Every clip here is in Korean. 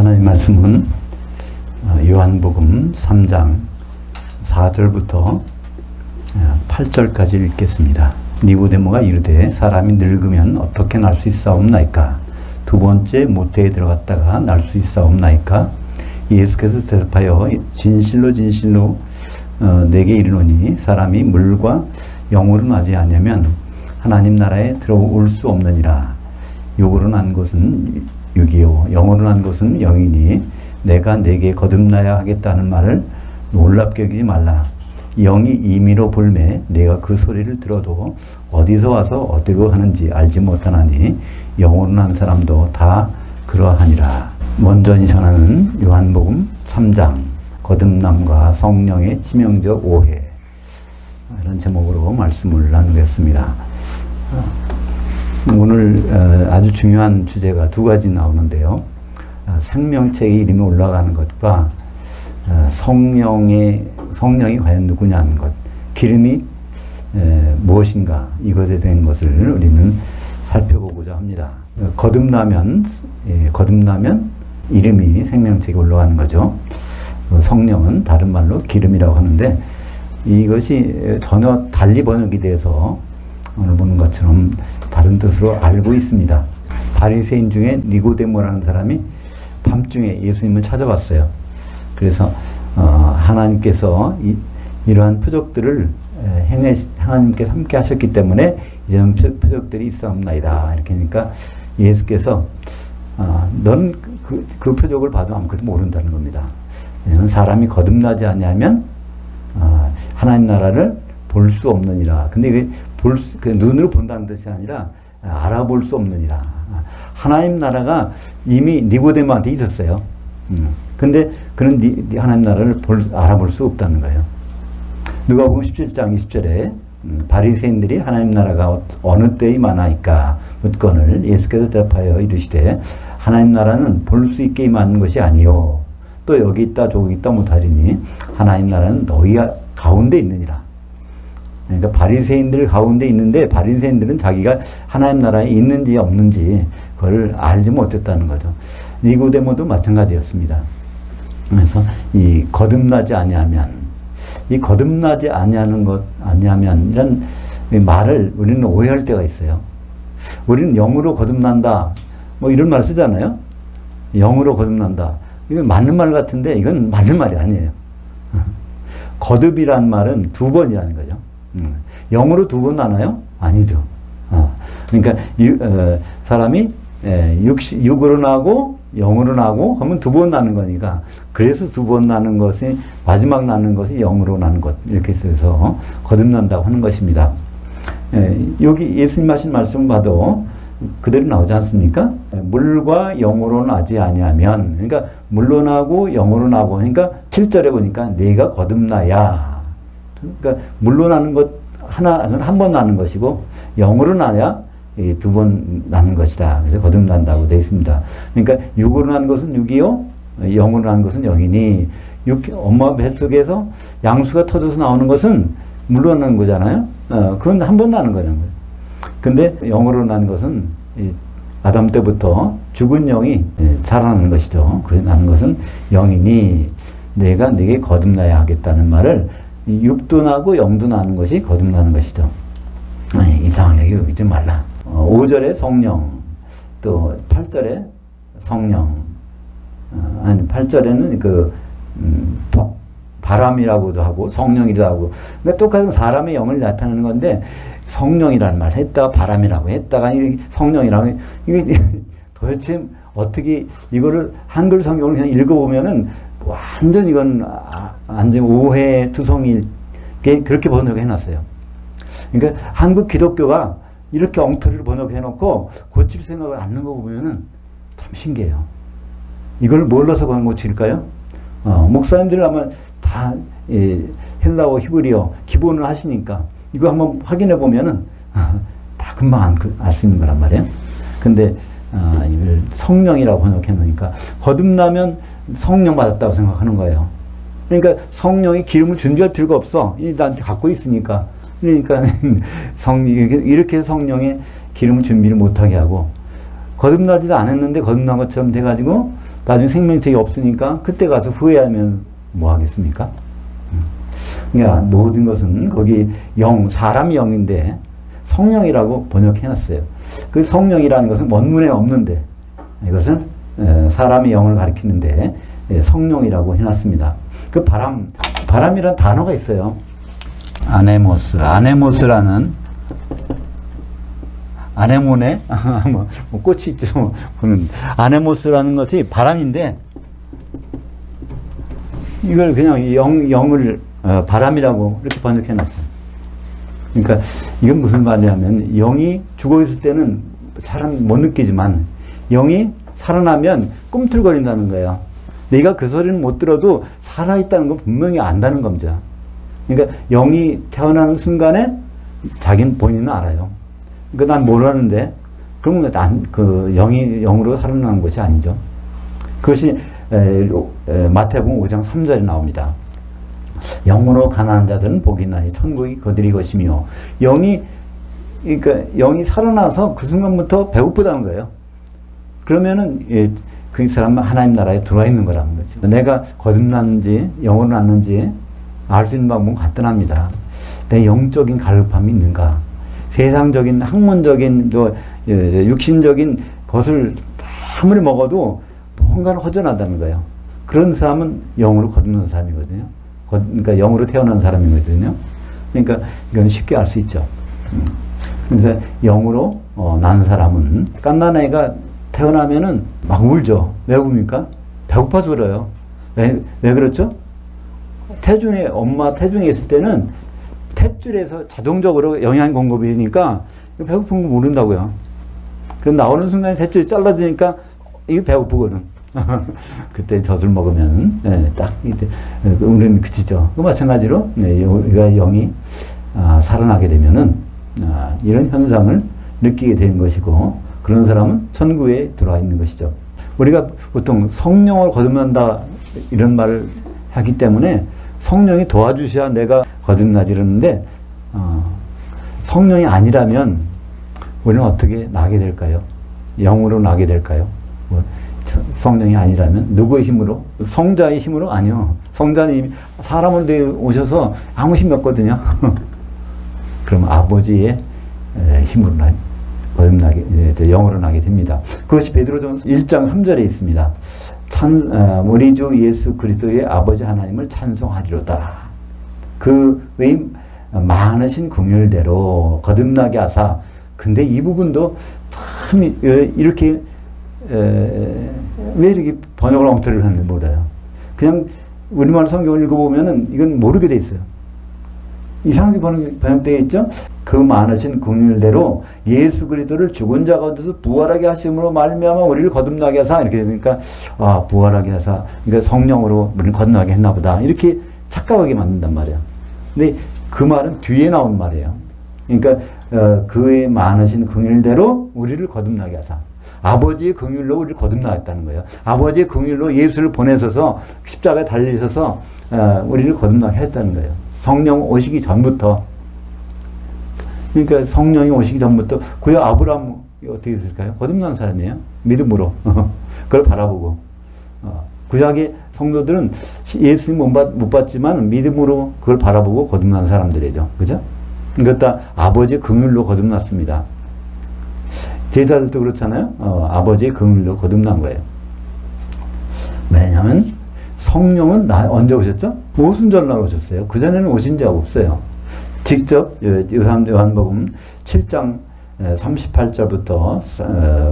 하나님 말씀은 요한복음 3장 4절부터 8절까지 읽겠습니다. 니고데모가 이르되 사람이 늙으면 어떻게 날 수 있사옵나이까? 두 번째 모태에 들어갔다가 날 수 있사옵나이까? 예수께서 대답하여 진실로 진실로 내게 이르노니 사람이 물과 영으로 나지 아니하면 하나님 나라에 들어올 수 없느니라. 육으로 난 것은 육이요 영으로 난 것은 영이니 내가 내게 거듭나야 하겠다는 말을 놀랍게 여기지 말라. 영이 임의로 볼매 내가 그 소리를 들어도 어디서 와서 어디로 하는지 알지 못하나니 영으로 난 사람도 다 그러하니라. 먼저 전하는 요한복음 3장 거듭남과 성령의 치명적 오해, 이런 제목으로 말씀을 나누겠습니다. 오늘 아주 중요한 주제가 두 가지 나오는데요. 생명책의 이름이 올라가는 것과 성령이 과연 누구냐는 것, 기름이 무엇인가, 이것에 대한 것을 우리는 살펴보고자 합니다. 거듭나면 이름이 생명책에 올라가는 거죠. 성령은 다른 말로 기름이라고 하는데, 이것이 전혀 달리 번역이 돼서 오늘 보는 것처럼 다른 뜻으로 알고 있습니다. 바리새인 중에 니고데모라는 사람이 밤중에 예수님을 찾아왔어요. 그래서 하나님께서 이러한 표적들을 하나님께서 함께 하셨기 때문에 이런 표적들이 있사옵나이다. 이렇게 하니까 예수께서 넌 그 표적을 봐도 아무것도 모른다는 겁니다. 왜냐하면 사람이 거듭나지 아니하면 하나님 나라를 볼 수 없느니라. 근데 이게 눈으로 본다는 뜻이 아니라 알아볼 수 없느니라. 하나님 나라가 이미 니고데모한테 있었어요. 근데 그는 하나님 나라를 알아볼 수 없다는 거예요. 누가복음 17장 20절에 바리새인들이 하나님 나라가 어느 때에 임하나이까 묻거늘 예수께서 대답하여 이르시되 하나님 나라는 볼 수 있게 임하는 것이 아니요 또 여기 있다 저기 있다 못하리니 하나님 나라는 너희 가운데 있느니라. 그러니까 바리새인들 가운데 있는데 바리새인들은 자기가 하나님 나라에 있는지 없는지 그걸 알지 못했다는 거죠. 니고데모도 마찬가지였습니다. 그래서 이 거듭나지 아니하면, 이 거듭나지 아니하면 이런 말을 우리는 오해할 때가 있어요. 우리는 영으로 거듭난다 뭐 이런 말 쓰잖아요. 영으로 거듭난다. 이건 맞는 말 같은데 이건 맞는 말이 아니에요. 거듭이란 말은 두 번이라는 거죠. 영으로 두 번 나나요? 아니죠. 그러니까 사람이 육으로 나고 영으로 나고 하면 두 번 나는 거니까, 그래서 두 번 나는 것이, 마지막 나는 것이 영으로 나는 것, 이렇게 써서 거듭난다고 하는 것입니다. 여기 예수님 하신 말씀 봐도 그대로 나오지 않습니까? 물과 영으로 나지 아니하면, 그러니까 물로 나고 영으로 나고, 그러니까 7절에 보니까 내가 거듭나야, 그러니까 물로 나는 것 한 번 나는 것이고 영으로 나야 두 번 나는 것이다. 그래서 거듭난다고 되어 있습니다. 그러니까 육으로 난 것은 육이요 영으로 난 것은 영이니, 엄마 뱃속에서 양수가 터져서 나오는 것은 물로 나는 거잖아요. 그건 한 번 나는 거잖아요. 근데 영으로 난 것은 아담 때부터 죽은 영이 살아나는 것이죠. 그 나는 것은 영이니 내가 네게 거듭나야 하겠다는 말을, 육도 나고 영도 나는 것이 거듭나는 것이죠. 이상하게 여기지 말라. 5절에 성령, 또 8절에 성령, 8절에는 바람이라고도 하고 성령이라고 하고, 그러니까 똑같은 사람의 영을 나타내는 건데 성령이라는 말 했다가 바람이라고 했다가 성령이라고, 이게 도대체 어떻게 이거를 한글 성경을 그냥 읽어보면은 완전 이건 완전 오해 투성이 그렇게 번역해 놨어요. 그러니까 한국 기독교가 이렇게 엉터리로 번역해 놓고 고칠 생각을 안 하는 거 보면은 참 신기해요. 이걸 몰라서 그런 고칠까요? 목사님들 아마 다 헬라어 히브리어 기본을 하시니까 이거 한번 확인해 보면은 다 금방 알 수 있는 거란 말이에요. 근데 이걸 성령이라고 번역해 놓으니까 거듭나면 성령 받았다고 생각하는 거예요. 그러니까 성령이 기름을 준비할 필요가 없어. 나한테 갖고 있으니까. 그러니까 이렇게 성령의 기름을 준비를 못하게 하고, 거듭나지도 않았는데 거듭난 것처럼 돼가지고 나중에 생명책이 없으니까 그때 가서 후회하면 뭐 하겠습니까? 그러니까 모든 것은 거기 사람이 영인데 성령이라고 번역해놨어요. 그 성령이라는 것은 원문에 없는데 이것은 사람의 영을 가리키는데 성령이라고 해놨습니다. 그 바람이라는 단어가 있어요. 아네모스라는 아네모네 뭐 꽃이 있죠. 보는 아네모스라는 것이 바람인데 이걸 그냥 영을 바람이라고 이렇게 번역해놨어요. 그러니까 이건 무슨 말이냐면 영이 죽어 있을 때는 잘 못 느끼지만 영이 살아나면 꿈틀거린다는 거예요. 내가 그 소리는 못 들어도 살아있다는 건 분명히 안다는 겁니다. 그러니까 영이 태어나는 순간에 자기는 본인은 알아요. 그러니까 난 모르는데 그러면 그 영이 영으로 살아나는 것이 아니죠. 그것이 마태복음 5장 3절에 나옵니다. 영으로 가난한 자들은 복이 있나니 천국이 그들이 것이며 그러니까 영이 살아나서 그 순간부터 배고프다는 거예요. 그러면은 그 사람은 하나님 나라에 들어와 있는 거라는 거죠. 내가 거듭났는지 영으로 났는지 알 수 있는 방법은 간단합니다. 내 영적인 갈급함이 있는가? 세상적인 학문적인 또 육신적인 것을 아무리 먹어도 뭔가는 허전하다는 거예요. 그런 사람은 영으로 거듭난 사람이거든요. 그러니까 영으로 태어난 사람이거든요. 그러니까 이건 쉽게 알 수 있죠. 그래서 영으로 난 사람은 갓난 아이가 태어나면은 막 울죠. 왜 웁니까? 배고파서 울어요. 왜 그렇죠? 엄마 태중에 있을 때는 탯줄에서 자동적으로 영양 공급이 되니까 배고픈 거 모른다고요. 그럼 나오는 순간에 탯줄이 잘라지니까 이게 배고프거든. 그때 젖을 먹으면 딱 이때 울음이 그치죠. 그 마찬가지로 우리가 영이 살아나게 되면은 이런 현상을 느끼게 되는 것이고 그런 사람은 천국에 들어와 있는 것이죠. 우리가 보통 성령을 거듭난다 이런 말을 하기 때문에 성령이 도와주셔야 내가 거듭나지 그러는데 성령이 아니라면 우리는 어떻게 나게 될까요? 영으로 나게 될까요? 성령이 아니라면 누구의 힘으로? 성자의 힘으로? 아니요. 성자는 사람으로 되어 오셔서 아무 힘이 없거든요. 그럼 아버지의 힘으로 거듭나게 영으로 나게 됩니다. 그것이 베드로전서 1장 3절에 있습니다. 우리 주 예수 그리스도의 아버지 하나님을 찬송하리로다. 그 외에 많으신 긍휼대로 거듭나게 하사. 근데 이 부분도 참 이렇게 왜 이렇게 번역을 엉터리를 하는지 몰라요. 그냥 우리말 성경을 읽어보면은 이건 모르게 돼 있어요. 이상하게 번역되어 있죠? 그 많으신 긍휼대로 예수 그리스도를 죽은 자 가운데서 부활하게 하심으로 말미암아 우리를 거듭나게 하사. 이렇게 되니까 부활하게 하사, 그러니까 성령으로 우리를 거듭나게 했나 보다 이렇게 착각하게 만든단 말이에요. 근데 그 말은 뒤에 나온 말이에요. 그러니까 그의 많으신 긍휼대로 우리를 거듭나게 하사. 아버지의 긍휼로 우리를 거듭나겠다는 거예요. 아버지의 긍휼로 예수를 보내셔서 십자가에 달리셔서 우리를 거듭나게 했다는 거예요. 성령 오시기 전부터. 그러니까 성령이 오시기 전부터 구약 아브라함이 어떻게 됐을까요? 거듭난 사람이에요. 믿음으로. 그걸 바라보고. 구약의 성도들은 예수님 못 봤지만 믿음으로 그걸 바라보고 거듭난 사람들이죠. 그죠? 이것 다 아버지의 긍휼로 거듭났습니다. 제자들도 그렇잖아요. 아버지의 긍휼로 거듭난 거예요. 왜냐하면 성령은 언제 오셨죠? 오순절날 오셨어요. 그전에는 오신 적 없어요. 직접 요한복음 7장 38절부터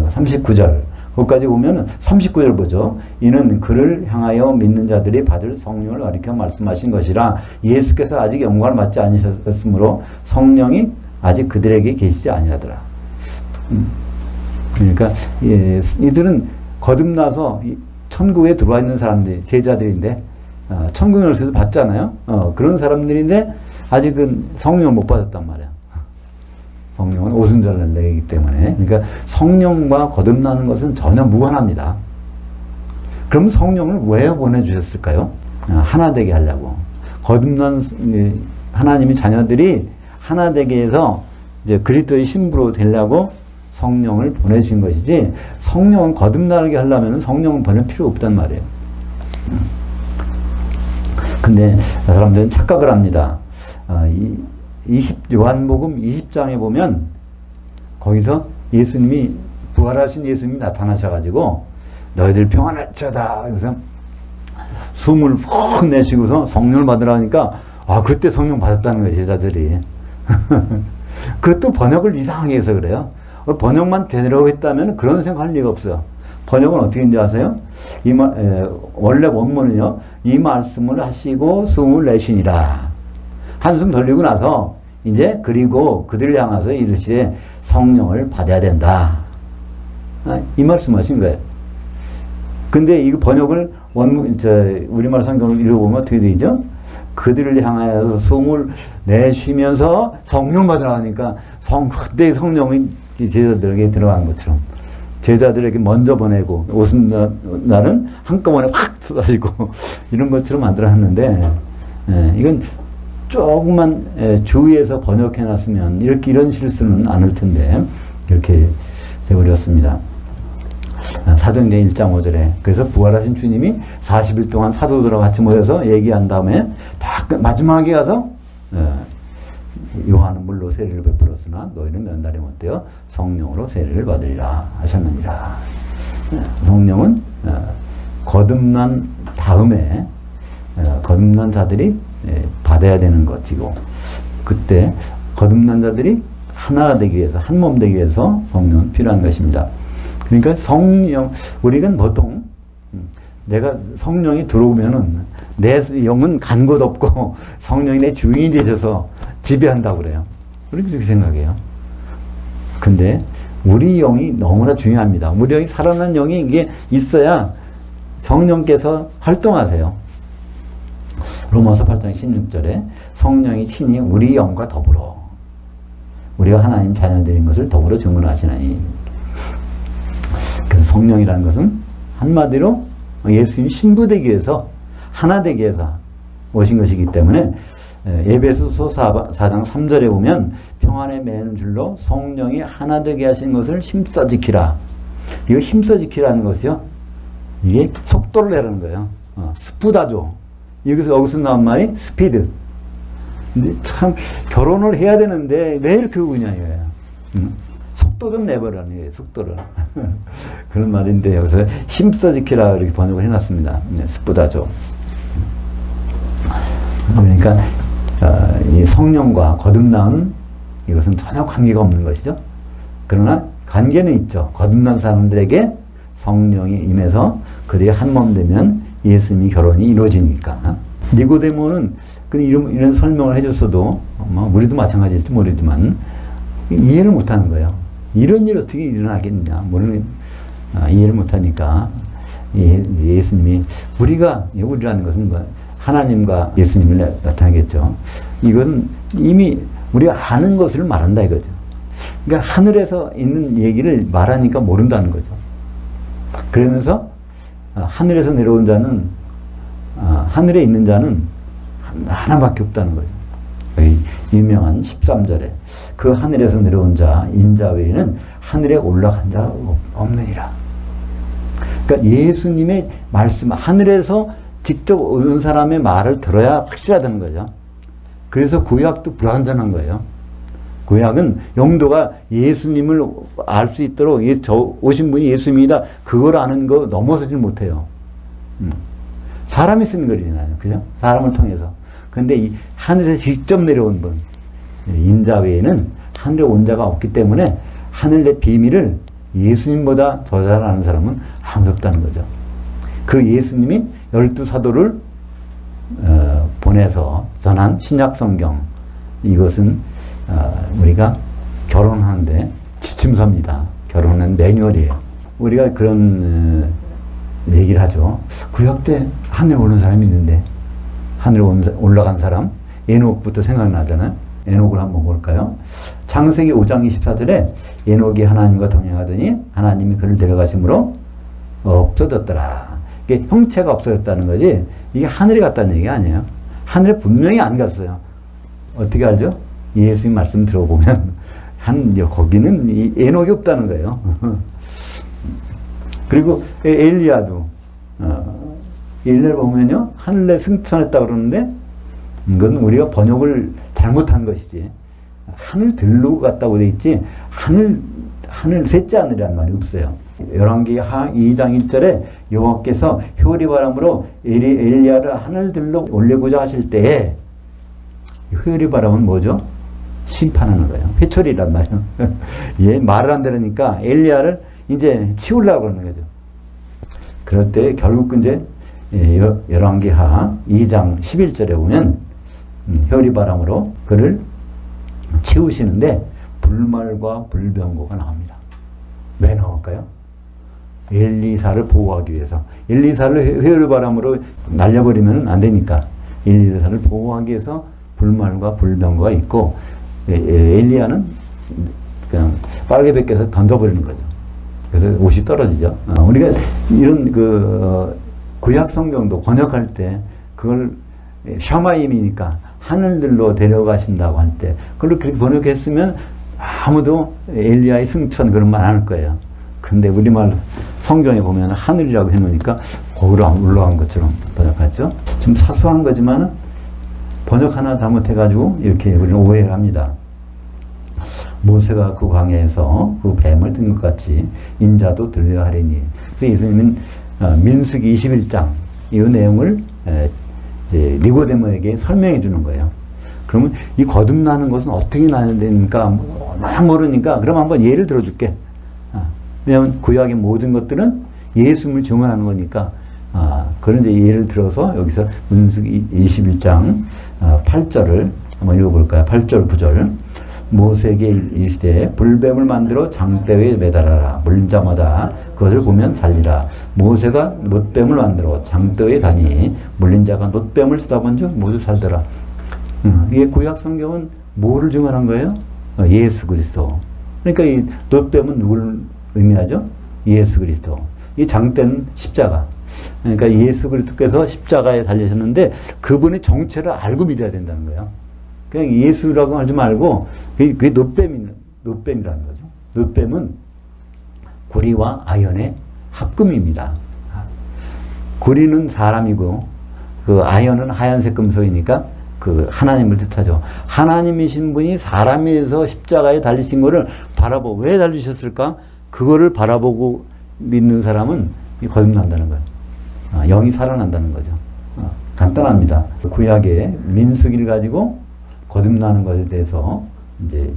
39절 거기까지 보면 39절 보죠. 이는 그를 향하여 믿는 자들이 받을 성령을 가리켜 말씀하신 것이라. 예수께서 아직 영광을 받지 않으셨으므로 성령이 아직 그들에게 계시지 아니하더라. 그러니까 이들은 거듭나서 천국에 들어와 있는 사람들이 제자들인데 천국 열쇠도 받잖아요. 그런 사람들인데 아직은 성령을 못 받았단 말이야. 성령은 오순절날 내기 때문에. 그러니까 성령과 거듭나는 것은 전혀 무관합니다. 그럼 성령을 왜 보내주셨을까요? 하나 되게 하려고. 거듭난 하나님의 자녀들이 하나 되게 해서 이제 그리스도의 신부로 되려고 성령을 보내주신 것이지, 성령은 거듭나게 하려면 성령은 보낼 필요 없단 말이에요. 근데 사람들은 착각을 합니다. 요한복음 20장에 보면 거기서 예수님이, 부활하신 예수님이 나타나셔가지고 너희들 평안할지어다. 그래서 숨을 푹 내쉬고서 성령을 받으라 하니까 그때 성령 받았다는 거예요, 제자들이. 그것도 번역을 이상하게 해서 그래요. 번역만 제대로 했다면 그런 생각할 리가 없어요. 번역은 어떻게 했는지 아세요? 원래 원문은요, 이 말씀을 하시고 숨을 내쉬니라. 한숨 돌리고 나서 이제 그리고 그들을 향해서 이르시되 성령을 받아야 된다. 이 말씀 하신 거예요. 근데 이 번역을 우리말 성경을 읽어보면 어떻게 되죠? 그들을 향하여서 숨을 내쉬면서 성령 받으라 하니까 그때 성령이 제자들에게 들어간 것처럼 제자들에게 먼저 보내고 오순날은 한꺼번에 확 쏟아지고 이런 것처럼 만들어놨는데, 이건 조금만 주의해서 번역해놨으면 이런 실수는 안 할 텐데 이렇게 되어버렸습니다. 사도행전 1장 5절에 그래서 부활하신 주님이 40일 동안 사도들과 같이 모여서 얘기한 다음에 다 마지막에 가서 요한은 물로 세례를 베풀었으나 너희는 몇 날이 못되어 성령으로 세례를 받으리라 하셨느니라. 성령은 거듭난 다음에 거듭난 자들이 받아야 되는 것이고, 그때 거듭난 자들이 하나 되기 위해서, 한 몸 되기 위해서 성령은 필요한 것입니다. 그러니까 성령, 우리는 보통 내가 성령이 들어오면은 내 영은 간 곳 없고 성령이 내 주인이 되셔서 지배한다고 그래요. 우리 그렇게 생각해요. 근데 우리 영이 너무나 중요합니다. 우리 영이 살아난 영이 이게 있어야 성령께서 활동하세요. 로마서 8장 16절에 성령이 친히 우리 영과 더불어 우리가 하나님 자녀들인 것을 더불어 증언하시나니. 그래서 성령이라는 것은 한마디로 예수님 신부되기 위해서, 하나 되기 위해서 오신 것이기 때문에 에베소서 4장 3절에 보면 평안에 매는 줄로 성령이 하나 되게 하신 것을 힘써 지키라. 이거 힘써 지키라는 것이요, 이게 속도를 내라는 거예요. 스푸다죠. 여기서 나온 말이 스피드. 근데 참 결혼을 해야 되는데 왜 이렇게 우냐 이거예요. 속도 좀 내버라는 거예요, 속도를. 그런 말인데 여기서 힘써 지키라 이렇게 번역을 해놨습니다. 스푸다죠. 그러니까 이 성령과 거듭남, 이것은 전혀 관계가 없는 것이죠. 그러나 관계는 있죠. 거듭난 사람들에게 성령이 임해서 그들이 한 몸 되면 예수님이 결혼이 이루어지니까. 니고데모는 이런 설명을 해줬어도 우리도 마찬가지일지 모르지만 이해를 못하는 거예요. 이런 일 어떻게 일어나겠냐 이해를 못하니까 예수님이 우리라는 것은 하나님과 예수님을 나타내겠죠. 이건 이미 우리가 아는 것을 말한다 이거죠. 그러니까 하늘에서 있는 얘기를 말하니까 모른다는 거죠. 그러면서 하늘에서 내려온 자는, 하늘에 있는 자는 하나밖에 없다는 거죠. 유명한 13절에 그 하늘에서 내려온 자 인자 외에는 하늘에 올라간 자 없느니라. 그러니까 예수님의 말씀, 하늘에서 직접 오는 사람의 말을 들어야 확실하다는 거죠. 그래서 구약도 불완전한 거예요. 구약은 영도가 예수님을 알 수 있도록 오신 분이 예수님이다, 그걸 아는 거 넘어서질 못해요. 사람이 쓰는 글이잖아요. 그죠? 사람을 통해서. 근데 이 하늘에서 직접 내려온 분, 인자 외에는 하늘에 온 자가 없기 때문에 하늘의 비밀을 예수님보다 더 잘 아는 사람은 아무도 없다는 거죠. 그 예수님이 12사도를 보내서 전한 신약 성경, 이것은 우리가 결혼하는데 지침서입니다. 결혼은 매뉴얼이에요. 우리가 그런 얘기를 하죠. 구약 때 하늘에 오른 사람이 있는데, 하늘에 올라간 사람, 에녹부터 생각나잖아요. 에녹을 한번 볼까요? 창세기 5장 24절에 에녹이 하나님과 동행하더니 하나님이 그를 데려가심으로 없어졌더라. 이게 형체가 없어졌다는 거지, 이게 하늘에 갔다는 얘기가 아니에요. 하늘에 분명히 안 갔어요. 어떻게 알죠? 예수님 말씀 들어보면 거기는 이 에녹이 없다는 거예요. 그리고 엘리야도 엘리야를 보면요 하늘에 승천했다 그러는데 이건 우리가 번역을 잘못한 것이지 하늘 들로 갔다고 돼 있지 하늘 셋째 하늘이라는 말이 없어요. 열왕기하 2장 1절에 여호와께서 효리바람으로 엘리야를 하늘 들로 올리고자 하실 때에 효리바람은 뭐죠? 심판하는 거예요. 회초리란 말이에요. 얘 말을 안 들으니까 엘리야를 이제 치우려고 그러는 거죠. 그럴 때 결국 이제 열왕기하 2장 11절에 보면 효리바람으로 그를 치우시는데 불말과 불병거가 나옵니다. 왜 나올까요? 엘리사를 보호하기 위해서. 엘리사를 효리바람으로 날려버리면 안 되니까 엘리사를 보호하기 위해서 불말과 불병거가 있고 엘리야는 그냥 빨개 벗겨서 던져버리는 거죠. 그래서 옷이 떨어지죠. 우리가 이런 구약 성경도 번역할 때 그걸 샤마임이니까 하늘들로 데려가신다고 할 때 그걸 그렇게 번역했으면 아무도 엘리야의 승천 그런 말 안 할 거예요. 근데 우리말 성경에 보면 하늘이라고 해놓으니까 거기로 올라간 것처럼 번역하죠. 좀 사소한 거지만 번역 하나 잘못해가지고 이렇게 우리는 오해를 합니다. 모세가 그 광야에서 그 뱀을 든 것 같이 인자도 들려야 하리니. 그래서 예수님은 민수기 21장 이 내용을 니고데모에게 설명해 주는 거예요. 그러면 이 거듭나는 것은 어떻게 나야 되니까 모르니까 그럼 한번 예를 들어줄게. 왜냐하면 구약의 모든 것들은 예수님을 증언하는 거니까 그런 이제 예를 들어서 여기서 민수기 21장 8절을 한번 읽어볼까요? 8절 9절 모세에게 이르시되 불뱀을 만들어 장대에 매달아라. 물린 자마다 그것을 보면 살리라. 모세가 놋뱀을 만들어 장대에 다니 물린 자가 놋뱀을 쓰다본 즉 모두 살더라. 이게 구약 성경은 뭐를 증언한 거예요? 예수 그리스도. 그러니까 이 놋뱀은 누구를 의미하죠? 예수 그리스도. 이 장대는 십자가. 그러니까 예수 그리스도께서 십자가에 달리셨는데 그분의 정체를 알고 믿어야 된다는 거예요. 그냥 예수라고 하지 말고 그게 놋뱀이라는 거죠. 놋뱀은 구리와 아연의 합금입니다. 구리는 사람이고 그 아연은 하얀색 금속이니까 그 하나님을 뜻하죠. 하나님이신 분이 사람에서 십자가에 달리신 거를 바라보고 왜 달리셨을까? 그거를 바라보고 믿는 사람은 거듭난다는 거예요. 영이 살아난다는 거죠. 간단합니다. 구약의 민수기를 가지고 거듭나는 것에 대해서 이제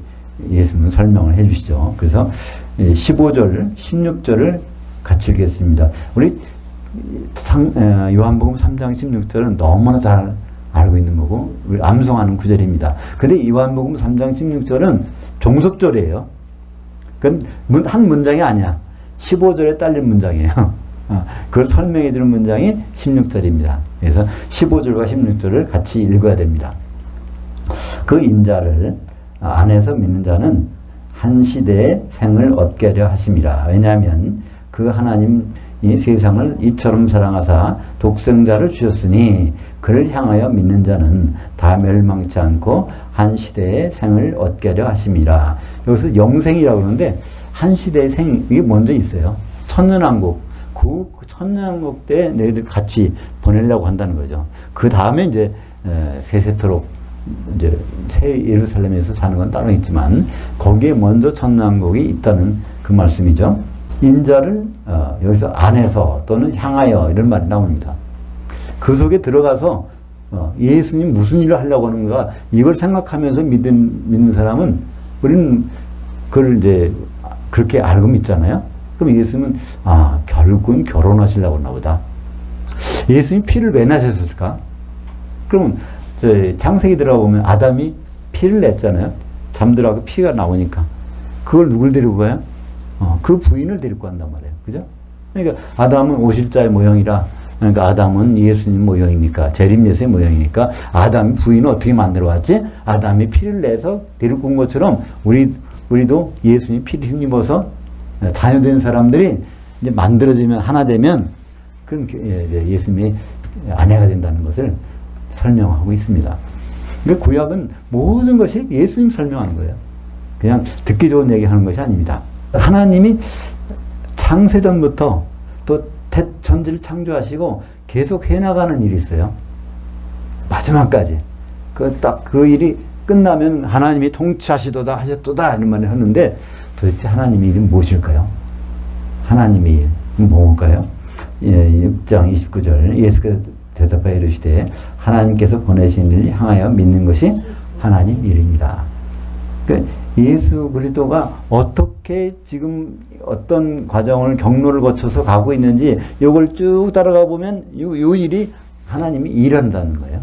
예수님은 설명을 해 주시죠. 그래서 15절, 16절을 같이 읽겠습니다. 우리 요한복음 3장 16절은 너무나 잘 알고 있는 거고 우리 암송하는 구절입니다. 근데 요한복음 3장 16절은 종속절이에요. 그건 한 문장이 아니야. 15절에 딸린 문장이에요. 그걸 설명해 주는 문장이 16절입니다. 그래서 15절과 16절을 같이 읽어야 됩니다. 그 인자를 안에서 믿는 자는 한 시대의 생을 얻게 하려 하심이라. 왜냐하면 그 하나님이 세상을 이처럼 사랑하사 독생자를 주셨으니 그를 향하여 믿는 자는 다 멸망치 않고 한 시대의 생을 얻게 하려 하심이라. 여기서 영생이라고 그러는데 한 시대의 생이 먼저 있어요. 천년왕국. 그 천년왕국 때 너희들 같이 보내려고 한다는 거죠. 그 다음에 이제 세세토록 이제 새 예루살렘에서 사는 건 따로 있지만 거기에 먼저 천년왕국이 있다는 그 말씀이죠. 인자를 여기서 안에서 또는 향하여 이런 말이 나옵니다. 그 속에 들어가서 예수님 무슨 일을 하려고 하는가 이걸 생각하면서 믿는 사람은 우리는 그걸 이제 그렇게 알고 믿잖아요. 그럼 예수님은 결국은 결혼하시려고 하나 보다. 예수님 피를 왜 내셨을까? 그러면 창세기 들어보면 아담이 피를 냈잖아요. 잠들어가고 피가 나오니까. 그걸 누굴 데리고 가요? 그 부인을 데리고 간단 말이에요. 그죠? 그러니까 아담은 오실자의 모형이라, 그러니까 아담은 예수님 모형이니까, 재림 예수의 모형이니까, 아담이 부인을 어떻게 만들어 왔지? 아담이 피를 내서 데리고 온 것처럼, 우리도 예수님 피를 힘입어서 자녀된 사람들이 이제 만들어지면, 하나 되면, 그럼 예수님이 아내가 된다는 것을 설명하고 있습니다. 그러니까 구약은 모든 것이 예수님 설명하는 거예요. 그냥 듣기 좋은 얘기 하는 것이 아닙니다. 하나님이 창세전부터 또 천지를 창조하시고 계속 해나가는 일이 있어요. 마지막까지. 그 일이 끝나면 하나님이 통치하시도다 하셨도다 이런 말을 하는데 도대체 하나님의 일은 무엇일까요? 하나님의 일은 뭘까요? 6장 29절 예수께서 대답하여 이르시되 하나님께서 보내신 일을 향하여 믿는 것이 하나님 일입니다. 그러니까 예수 그리스도가 어떻게 지금 어떤 과정을 경로를 거쳐서 가고 있는지 이걸 쭉 따라가 보면 요 일이 하나님이 일한다는 거예요.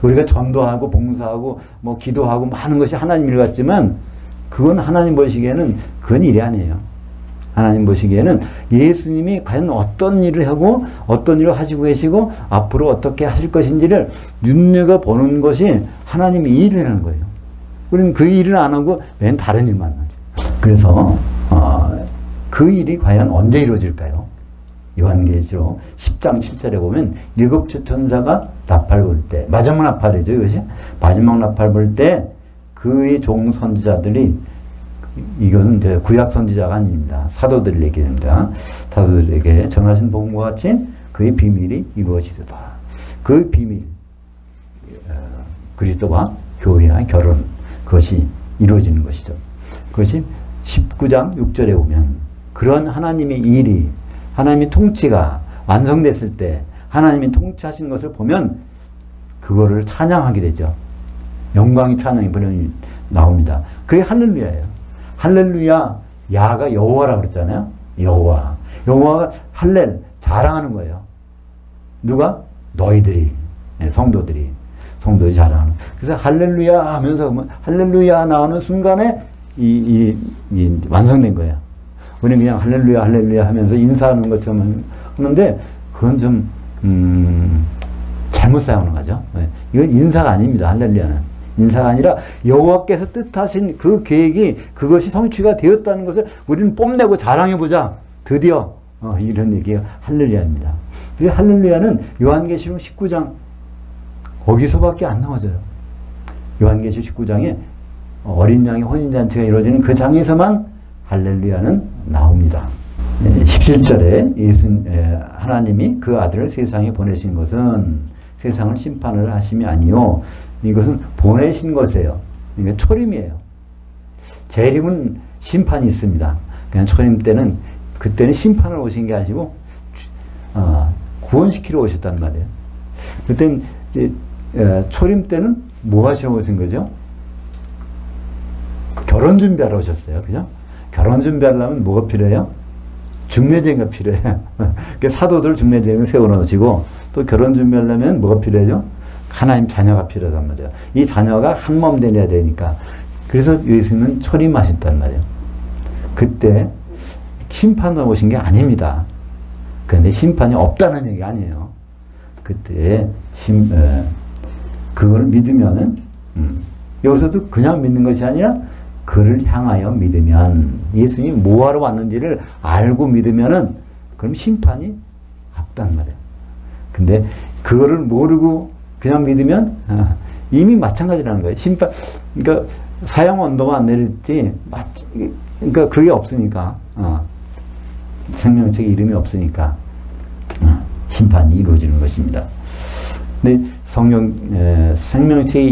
우리가 전도하고 봉사하고 뭐 기도하고 많은 것이 하나님 일 같지만 그건 하나님 보시기에는 그건 일이 아니에요. 하나님 보시기에는 예수님이 과연 어떤 일을 하고 어떤 일을 하시고 계시고 앞으로 어떻게 하실 것인지를 눈여겨보는 것이 하나님의 일이라는 거예요. 우리는 그 일을 안 하고 맨 다른 일만 하죠. 그래서 그 일이 과연 언제 이루어질까요? 요한계시록 10장 7절에 보면 7주 천사가 나팔 불 때, 마지막 나팔이죠, 이것이. 마지막 나팔 불 때 그의 종 선지자들이, 이것은 이제 구약 선지자가 아닙니다. 사도들 얘기입니다. 사도들에게 전하신 복음과 같이 그의 비밀이 이루어지도다. 그 비밀, 그리스도와 교회와 결혼, 그것이 이루어지는 것이죠. 그것이 19장 6절에 보면 그런 하나님의 일이, 하나님의 통치가 완성됐을 때 하나님이 통치하신 것을 보면 그거를 찬양하게 되죠. 영광이 찬양이 번역이 나옵니다. 그게 할렐루야예요. 할렐루야, 야가 여호와라고 그랬잖아요. 여호와. 여호와가 할렐, 자랑하는 거예요. 누가? 너희들이, 성도들이 자랑하는. 그래서 할렐루야 하면서 할렐루야 나오는 순간에 이 완성된 거예요. 우리는 그냥 할렐루야 할렐루야 하면서 인사하는 것처럼 하는데 그건 좀 잘못 사용하는 거죠. 이건 인사가 아닙니다. 할렐루야는 인사가 아니라 여호와께서 뜻하신 그 계획이 그것이 성취가 되었다는 것을 우리는 뽐내고 자랑해보자. 드디어 이런 얘기가 할렐루야입니다. 이 할렐루야는 요한계시록 19장 거기서밖에 안 나와져요. 요한계시록 19장에 어린 양의 혼인잔치가 이루어지는 그 장에서만 할렐루야는 나옵니다. 17절에 하나님이 그 아들을 세상에 보내신 것은 세상을 심판을 하심이 아니요 이것은 보내신 것이에요. 이게 초림이에요. 재림은 심판이 있습니다. 그냥 초림 때는 그때는 심판을 오신 게 아니고 구원시키러 오셨단 말이에요. 그때는 이제 초림 때는 뭐 하시러 오신 거죠? 결혼 준비하러 오셨어요. 그죠? 결혼 준비하려면 뭐가 필요해요? 중매쟁이가 필요해요. 사도들 중매쟁이를 세워놓으시고 또 결혼 준비하려면 뭐가 필요해요? 하나님 자녀가 필요하단 말이에요. 이 자녀가 한 몸 되어야 되니까. 그래서 예수님은 초림하셨단 말이에요. 그때 심판으로 오신 게 아닙니다. 그런데 심판이 없다는 얘기 아니에요. 그때 그걸 믿으면은 여기서도 그냥 믿는 것이 아니라 그를 향하여 믿으면 예수님이 뭐하러 왔는지를 알고 믿으면은 그럼 심판이 없단 말이에요. 근데 그거를 모르고 그냥 믿으면 이미 마찬가지라는 거예요. 심판, 그러니까 사형 언도가 안 내렸지, 그러니까 그게 없으니까 생명책의 이름이 없으니까 심판이 이루어지는 것입니다. 근데 생명책의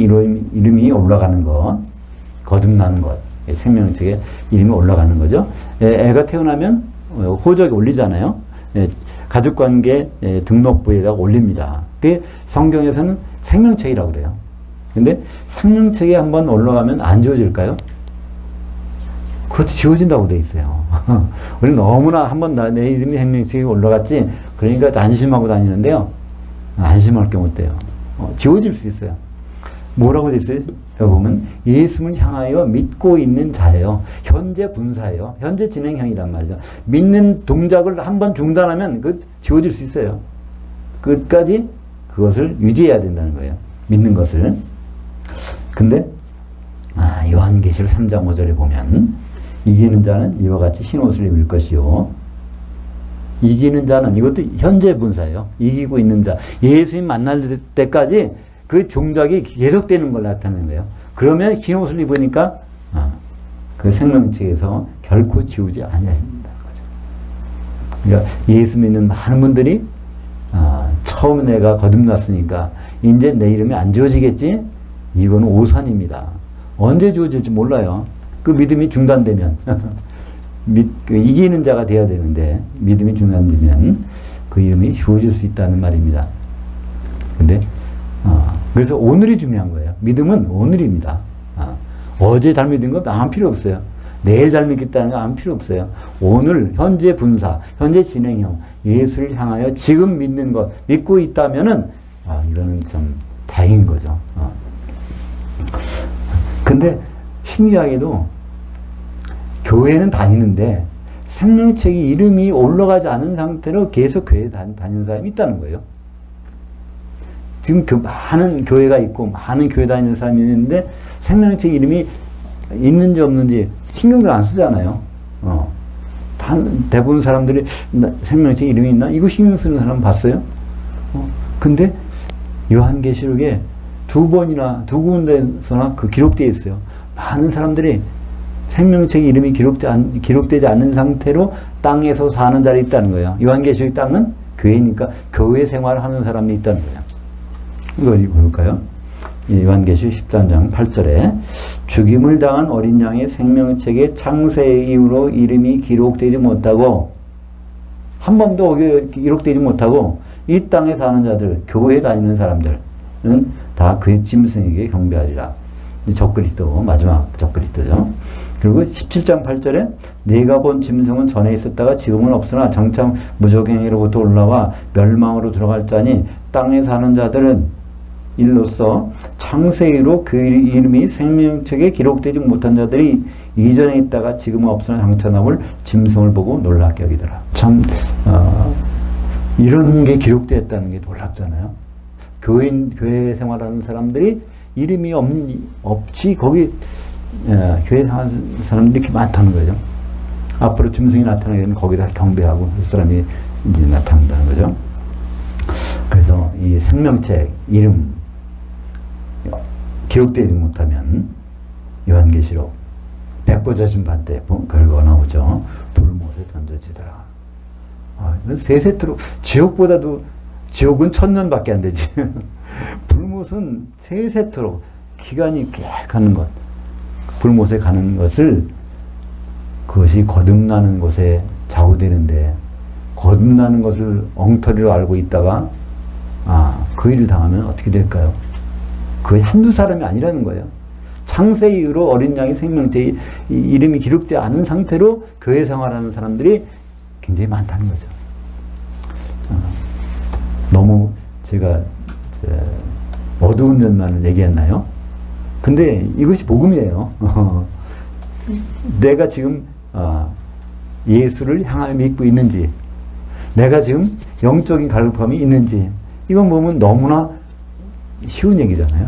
이름이 올라가는 것, 거듭나는 것, 생명책의 이름이 올라가는 거죠. 애가 태어나면 호적에 올리잖아요. 가족관계 등록부에다가 올립니다. 그게 성경에서는 생명책이라고 그래요. 근데 생명책에 한번 올라가면 안 지워질까요? 그것도 지워진다고 돼 있어요. 우리는 너무나 한번 내 이름이 생명책에 올라갔지, 그러니까 안심하고 다니는데요. 안심할 게 못 돼요. 지워질 수 있어요. 뭐라고 돼 있어요? 여기 보면 예수님을 향하여 믿고 있는 자예요. 현재 분사예요. 현재 진행형이란 말이죠. 믿는 동작을 한번 중단하면 그 지워질 수 있어요. 끝까지 그것을 유지해야 된다는 거예요. 믿는 것을. 근데 요한계시록 3장 5절에 보면 이기는 자는 이와 같이 흰옷을 입을 것이요. 이기는 자는 이것도 현재 분사예요. 이기고 있는 자. 예수님 만날 때까지 그 동작이 계속되는 걸 나타내는 거예요. 그러면 흰 옷을 입으니까 그 생명책에서 결코 지우지 아니하신다는 거죠. 그러니까 예수 믿는 많은 분들이 처음 내가 거듭났으니까 이제 내 이름이 안 지워지겠지? 이건 오산입니다. 언제 지워질지 몰라요. 그 믿음이 중단되면 이기는 자가 돼야 되는데 믿음이 중단되면 그 이름이 지워질 수 있다는 말입니다. 근데 그래서 오늘이 중요한 거예요. 믿음은 오늘입니다. 어제 잘 믿은 거 아무 필요 없어요. 내일 잘 믿겠다는 거 아무 필요 없어요. 오늘 현재 분사, 현재 진행형 예수를 향하여 지금 믿는 것 믿고 있다면은 이거는 좀 다행인 거죠. 근데 신기하게도 교회는 다니는데 생명책이 이름이 올라가지 않은 상태로 계속 교회에 다니는 사람이 있다는 거예요. 지금 많은 교회가 있고 많은 교회 다니는 사람이 있는데 생명책 이름이 있는지 없는지 신경도 안 쓰잖아요. 대부분 사람들이 생명책 이름이 있나? 이거 신경 쓰는 사람 봤어요? 근데 요한계시록에 두 군데서나 기록되어 있어요. 많은 사람들이 생명책 이름이 기록되지 않는 상태로 땅에서 사는 자리 있다는 거예요. 요한계시록 땅은 교회니까 교회 생활하는 사람이 있다는 거예요. 이거 어디 볼까요? 요한계시록 13장 8절에 죽임을 당한 어린 양의 생명책에 창세 이후로 이름이 기록되지 못하고 한 번도 기록되지 못하고 이 땅에 사는 자들, 교회 다니는 사람들은 다 그의 짐승에게 경배하리라. 적그리스도, 마지막 적그리스도죠. 그리고 17장 8절에 네가 본 짐승은 전에 있었다가 지금은 없으나 장차 무적행위로부터 올라와 멸망으로 들어갈 자니 땅에 사는 자들은 일로써 창세기로 그 이름이 생명책에 기록되지 못한 자들이 이전에 있다가 지금은 없으나 장차 나올 짐승을 보고 놀랍게 여기더라. 참 이런 게 기록되었다는 게 놀랍잖아요. 교회 생활하는 사람들이 이름이 없지 거기 교회 생활하는 사람들이 이렇게 많다는 거죠. 앞으로 짐승이 나타나게 되면 거기다 경배하고 그 사람이 이제 나타난다는 거죠. 그래서 이 생명책 이름 기록되지 못하면 요한계시록 백보자 심판 때 결과가 나오죠. 불못에 던져지더라. 세세토록 지옥보다도 지옥은 1000년밖에 안 되지. 불못은 세세토록 기간이 꽤 가는 것. 불못에 가는 것을 그것이 거듭나는 것에 좌우되는데 거듭나는 것을 엉터리로 알고 있다가 그 일을 당하면 어떻게 될까요? 그게 한두 사람이 아니라는 거예요. 창세 이후로 어린 양의 생명체의 이름이 기록되지 않은 상태로 교회 생활하는 사람들이 굉장히 많다는 거죠. 너무 제가 어두운 면만을 얘기했나요? 근데 이것이 복음이에요. 내가 지금 예수를 향하여 믿고 있는지, 내가 지금 영적인 갈급함이 있는지, 이건 보면 너무나 쉬운 얘기잖아요.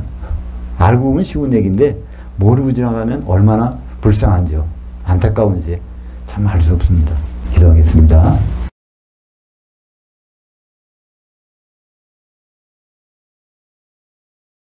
알고 보면 쉬운 얘기인데 모르고 지나가면 얼마나 불쌍한지요. 안타까운지 참 알 수 없습니다. 기도하겠습니다.